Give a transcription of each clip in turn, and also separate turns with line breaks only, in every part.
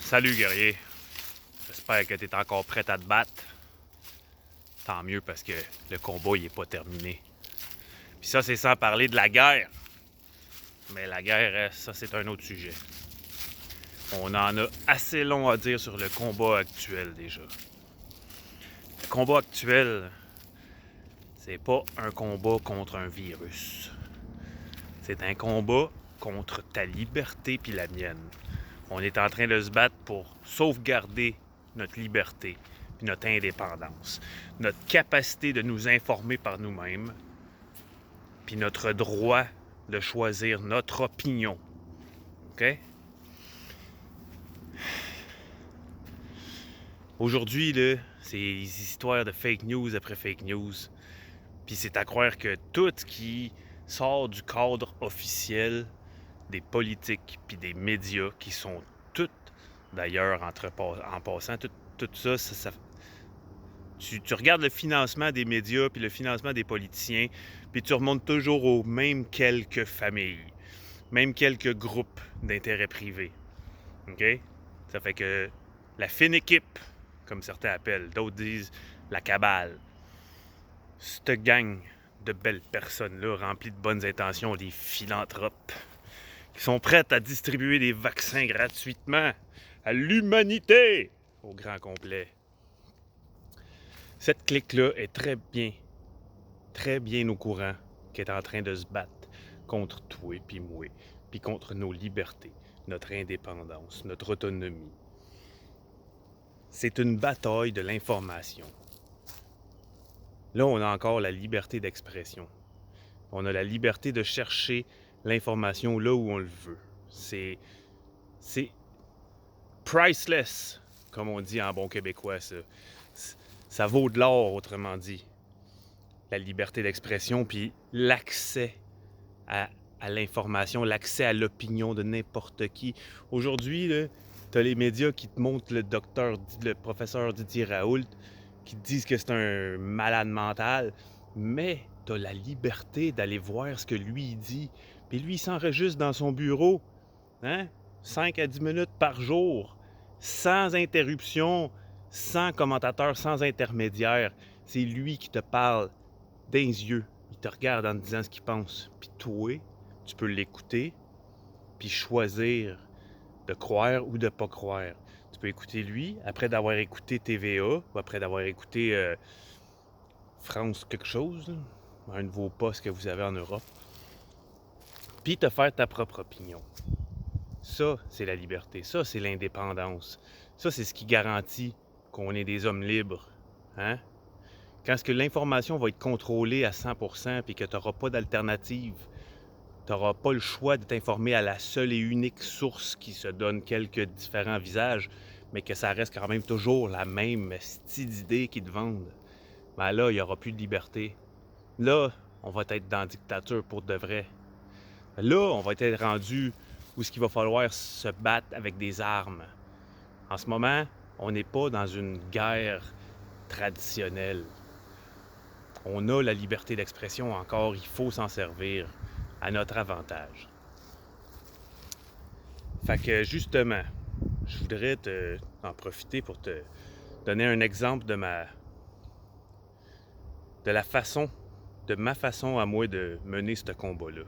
Salut guerrier, j'espère que tu es encore prêt à te battre. Tant mieux parce que le combat il est pas terminé. Puis ça c'est sans parler de la guerre. Mais la guerre, ça c'est un autre sujet. On en a assez long à dire sur le combat actuel déjà. Le combat actuel, c'est pas un combat contre un virus. C'est un combat contre ta liberté puis la mienne. On est en train de se battre pour sauvegarder notre liberté puis notre indépendance, notre capacité de nous informer par nous-mêmes, puis notre droit de choisir notre opinion. OK? Aujourd'hui, là, c'est des histoires de fake news après fake news. Puis c'est à croire que tout ce qui sort du cadre officiel des politiques puis des médias, qui sont toutes, d'ailleurs, en passant, tout ça, tu regardes le financement des médias puis le financement des politiciens, puis tu remontes toujours aux mêmes quelques familles, même quelques groupes d'intérêts privés. OK? Ça fait que la fine équipe, comme certains appellent, d'autres disent la cabale, cette gang de belles personnes-là, remplies de bonnes intentions, des philanthropes, qui sont prêtes à distribuer des vaccins gratuitement à l'humanité au grand complet. Cette clique-là est très bien au courant qu'elle est en train de se battre contre toi puis moi, puis contre nos libertés, notre indépendance, notre autonomie. C'est une bataille de l'information. Là, on a encore la liberté d'expression. On a la liberté de chercher l'information là où on le veut. C'est priceless, comme on dit en bon québécois, ça. Ça vaut de l'or, autrement dit. La liberté d'expression, puis l'accès à l'information, l'accès à l'opinion de n'importe qui. Aujourd'hui, tu as les médias qui te montrent le professeur Didier Raoult, qui te disent que c'est un malade mental, mais tu as la liberté d'aller voir ce que lui il dit. Puis lui, il s'enregistre dans son bureau, 5 à 10 minutes par jour, sans interruption, sans commentateur, sans intermédiaire. C'est lui qui te parle dans les yeux. Il te regarde en te disant ce qu'il pense. Puis toi, tu peux l'écouter, puis choisir de croire ou de pas croire. Tu peux écouter lui, après d'avoir écouté TVA, ou après d'avoir écouté France quelque chose, un de vos postes que vous avez en Europe, puis te faire ta propre opinion. Ça, c'est la liberté. Ça, c'est l'indépendance. Ça, c'est ce qui garantit qu'on est des hommes libres. Hein? Quand est-ce que l'information va être contrôlée à 100% puis que tu n'auras pas d'alternative, tu n'auras pas le choix de t'informer à la seule et unique source qui se donne quelques différents visages, mais que ça reste quand même toujours la même style d'idée qu'ils te vendent, ben là, il n'y aura plus de liberté. Là, on va être dans la dictature pour de vrai. Là, on va être rendu où il va falloir se battre avec des armes. En ce moment, on n'est pas dans une guerre traditionnelle. On a la liberté d'expression encore, il faut s'en servir à notre avantage. Fait que justement, je voudrais en profiter pour te donner un exemple de ma façon à moi de mener ce combat-là.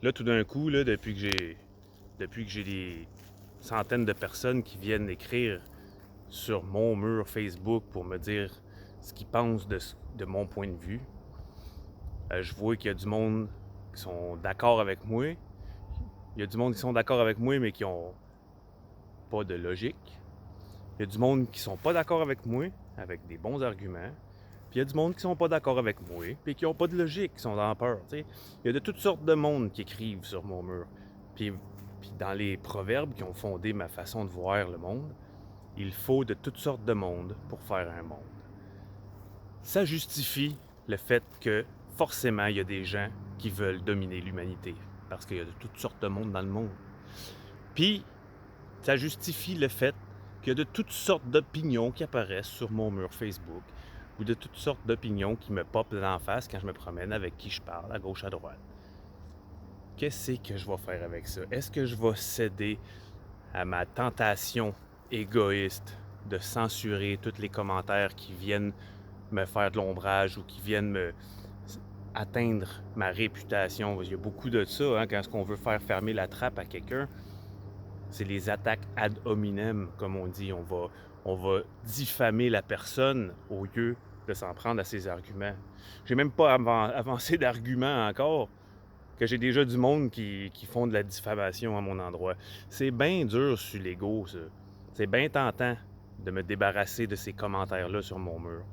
Là, tout d'un coup, là, depuis que j'ai des centaines de personnes qui viennent écrire sur mon mur Facebook pour me dire ce qu'ils pensent de mon point de vue, je vois qu'il y a du monde qui sont d'accord avec moi. Il y a du monde qui sont d'accord avec moi, mais qui ont pas de logique. Il y a du monde qui sont pas d'accord avec moi, avec des bons arguments. Puis il y a du monde qui sont pas d'accord avec moi, puis qui ont pas de logique, qui sont dans peur. T'sais. Il y a de toutes sortes de monde qui écrivent sur mon mur. Puis dans les proverbes qui ont fondé ma façon de voir le monde, il faut de toutes sortes de monde pour faire un monde. Ça justifie le fait que forcément il y a des gens qui veulent dominer l'humanité, parce qu'il y a de toutes sortes de monde dans le monde. Puis ça justifie le fait qu'il y a de toutes sortes d'opinions qui apparaissent sur mon mur Facebook, ou de toutes sortes d'opinions qui me popent d'en face quand je me promène, avec qui je parle, à gauche, à droite. Qu'est-ce que je vais faire avec ça? Est-ce que je vais céder à ma tentation égoïste de censurer tous les commentaires qui viennent me faire de l'ombrage ou qui viennent me atteindre ma réputation. Il y a beaucoup de ça, hein, quand on veut faire fermer la trappe à quelqu'un. C'est les attaques ad hominem, comme on dit. On va diffamer la personne au lieu de s'en prendre à ses arguments. J'ai même pas avancé d'arguments encore, que j'ai déjà du monde qui font de la diffamation à mon endroit. C'est bien dur sur l'ego, ça. C'est bien tentant de me débarrasser de ces commentaires-là sur mon mur.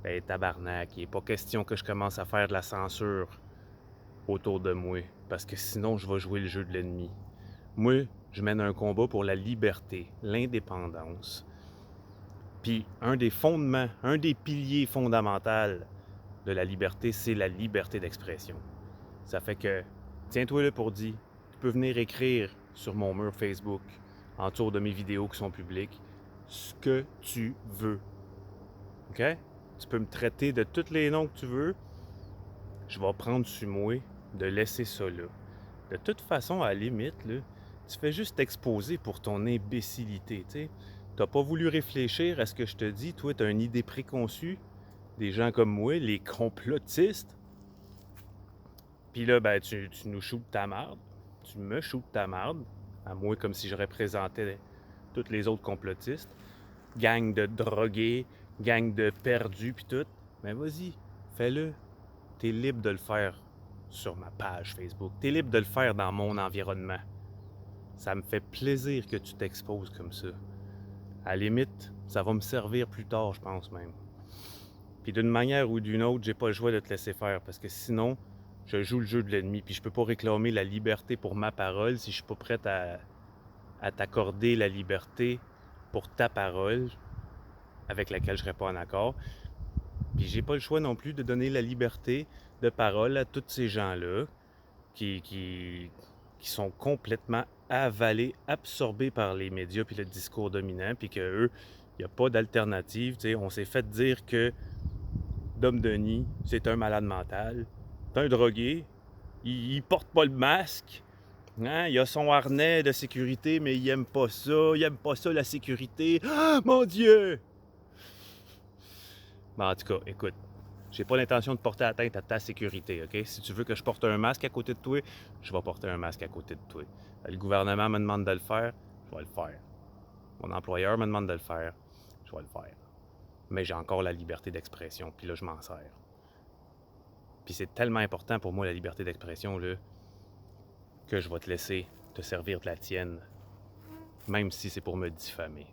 Ben, tabarnak, il n'est pas question que je commence à faire de la censure autour de moi, parce que sinon, je vais jouer le jeu de l'ennemi. Moi, je mène un combat pour la liberté, l'indépendance. Puis, un des fondements, un des piliers fondamentaux de la liberté, c'est la liberté d'expression. Ça fait que, tiens-toi là pour dire, tu peux venir écrire sur mon mur Facebook, autour de mes vidéos qui sont publiques, ce que tu veux. OK? Tu peux me traiter de tous les noms que tu veux. Je vais prendre sur moi de laisser ça là. De toute façon, à la limite, là, tu fais juste t'exposer pour ton imbécilité, tu sais. T'as pas voulu réfléchir à ce que je te dis. Toi, t'as une idée préconçue. Des gens comme moi, les complotistes. Puis là, ben, tu nous shootes ta marde. Tu me shootes ta marde. À moi, comme si je représentais tous les autres complotistes. Gang de drogués, gang de perdus, puis tout. Mais vas-y, fais-le. T'es libre de le faire sur ma page Facebook. T'es libre de le faire dans mon environnement. Ça me fait plaisir que tu t'exposes comme ça. À la limite, ça va me servir plus tard, je pense même. Puis d'une manière ou d'une autre, j'ai pas le choix de te laisser faire parce que sinon, je joue le jeu de l'ennemi. Puis je peux pas réclamer la liberté pour ma parole si je suis pas prête à t'accorder la liberté pour ta parole avec laquelle je serais pas en accord. Puis j'ai pas le choix non plus de donner la liberté de parole à tous ces gens-là qui sont complètement avalés, absorbés par les médias puis le discours dominant, puis qu'eux, il n'y a pas d'alternative. Tu sais, on s'est fait dire que Dom Denis, c'est un malade mental, c'est un drogué, il porte pas le masque, hein? Il a son harnais de sécurité, mais il aime pas ça la sécurité. Ah, mon Dieu! Ben, en tout cas, écoute, j'ai pas l'intention de porter atteinte à ta sécurité, OK? Si tu veux que je porte un masque à côté de toi, je vais porter un masque à côté de toi. Le gouvernement me demande de le faire, je vais le faire. Mon employeur me demande de le faire, je vais le faire. Mais j'ai encore la liberté d'expression, puis là, je m'en sers. Puis c'est tellement important pour moi, la liberté d'expression, là, que je vais te laisser te servir de la tienne, même si c'est pour me diffamer.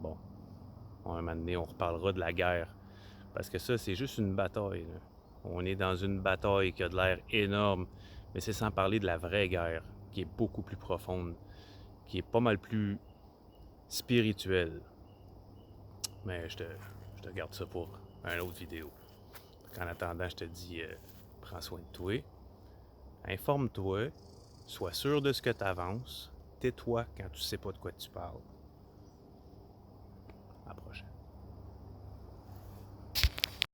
Bon, un moment donné, on reparlera de la guerre. Parce que ça, c'est juste une bataille, là. On est dans une bataille qui a de l'air énorme, mais c'est sans parler de la vraie guerre, qui est beaucoup plus profonde, qui est pas mal plus spirituelle. Mais je te garde ça pour une autre vidéo. En attendant, je te dis, prends soin de toi, informe-toi, sois sûr de ce que tu avances, tais-toi quand tu sais pas de quoi tu parles. À la prochaine.